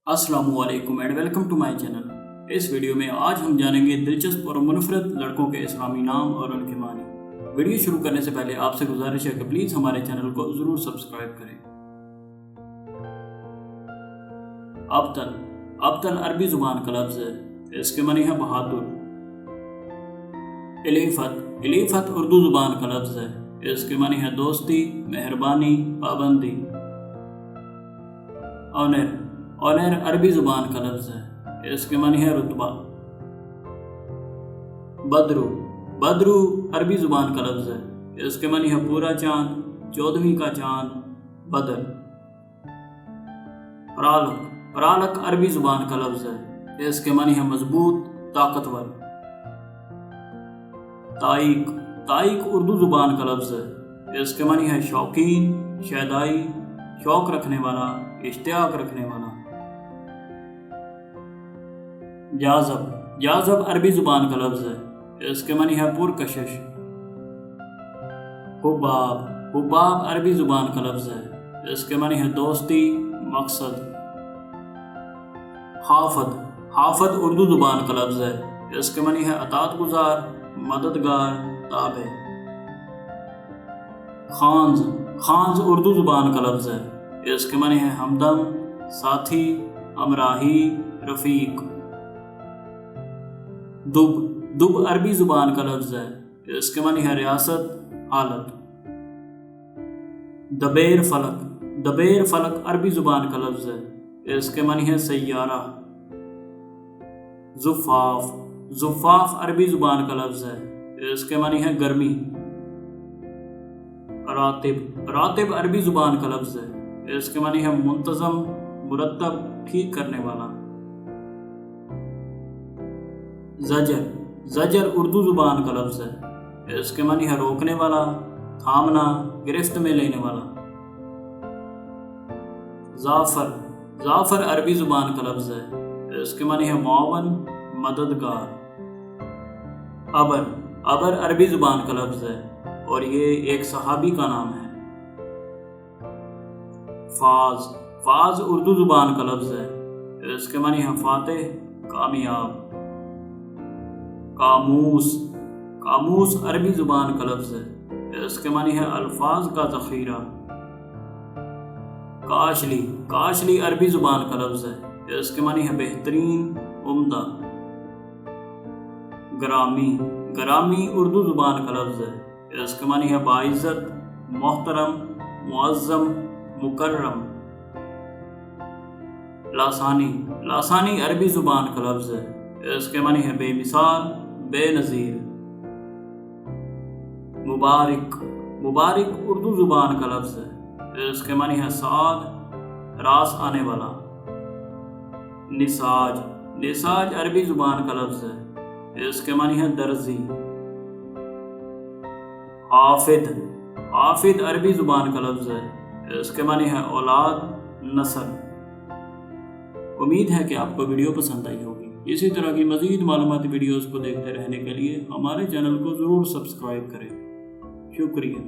अस्सलामुअलैकुम and welcome to my channel. इस video में आज हम जानेंगे दिलचस्प और मुनफरद लड़कों के इस्लामी नाम और उनके मानी। वीडियो शुरू करने से पहले आपसे गुजारिश है कि प्लीज़ हमारे चैनल को ज़रूर सब्सक्राइब करें। अब्तल अरबी ज़ुबान का लफ्ज़ है, इसके मानी है बहादुर। इलीफत उर्दू ज़ुबान का लफ्ज़ है, इसके मानी है दोस्ती, मेहरबानी, पाबंदी। ऑनर अरबी ज़ुबान का लफ्ज़ है, इसके मानी है रुतबा। बद्रू अरबी ज़ुबान का लफ्ज़ है, इसके मानी है पूरा चाँद, 14वीं का चाँद, बदर। परालक अरबी ज़ुबान का लफ्ज़ है, इसके मानी है मजबूत, ताकतवर। ताइक उर्दू ज़ुबान का लफ्ज़ है, इसके मानी है शौकीन, शैदाई, शौक रखने वाला, इश्तियाक रखने वाला। जाज़ब अरबी ज़ुबान का लफ्ज़ है, इसके मानी है पुरकशिश। हुबाब अरबी ज़ुबान का लफ्ज़ है, इसके मानी है दोस्ती, मकसद। हाफद उर्दू ज़ुबान का लफ्ज़ है, इसके मानी है अतात गुजार, मददगार, ताबे। खान्ज़ उर्दू ज़ुबान का लफ्ज़ है, इसके मानी है हमदम, साथी, हमराही, रफ़ीक। दुब अरबी ज़ुबान का लफ्ज़ है, इसके मानी है रियासत, हालत। दबेर फलक अरबी ज़ुबान का लफ्ज़ है, इसके मानी है सैयारा। ज़ुफ़ाफ़ अरबी ज़ुबान का लफ्ज़ है, इसके मानी है गर्मी। रातिब अरबी ज़ुबान का लफ्ज़ है, इसके मानी है मुंतज़म, मुरतब, ठीक करने वाला। ज़जर उर्दू ज़ुबान का लफ्ज़ है, इसके मानी है रोकने वाला, थामना, गिरफ्त में लेने वाला। ज़ाफ़र अरबी ज़ुबान का लफ्ज़ है, इसके मानी है मुआवन, मददगार। अबर अरबी ज़ुबान का लफ्ज़ है और ये एक सहाबी का नाम है। फाज उर्दू ज़ुबान का लफ्ज़ है, इसके मानी है फातेह, कामयाब। कामूस अरबी ज़ुबान का लफ्ज़ है, इसके मानी है अल्फाज का ज़ख़ीरा। काशली अरबी ज़ुबान का लफ्ज़ है, इसके मानी है बेहतरीन, उम्दा। ग्रामी उर्दू ज़ुबान का लफ्ज़ है, इसके मानी है बाइज़्ज़त, मोहतरम, मुअज़्ज़म, मुकर्रम। लासानी अरबी ज़ुबान का लफ्ज़ है, इसके मानी है बेमिसाल, बेनज़ीर। मुबारिक उर्दू ज़ुबान का लफ्ज़ है, इसके मानी है साद, रास आने वाला। निसाज अरबी ज़ुबान का लफ्ज़ है, इसके मानी है दर्जी। हाफिद अरबी ज़ुबान का लफ्ज़ है, इसके मानी है औलाद, नस्ल। उम्मीद है कि आपको वीडियो पसंद आई होगी। इसी तरह की मज़ीद मालूमाती वीडियोज़ को देखते रहने के लिए हमारे चैनल को ज़रूर सब्सक्राइब करें। शुक्रिया।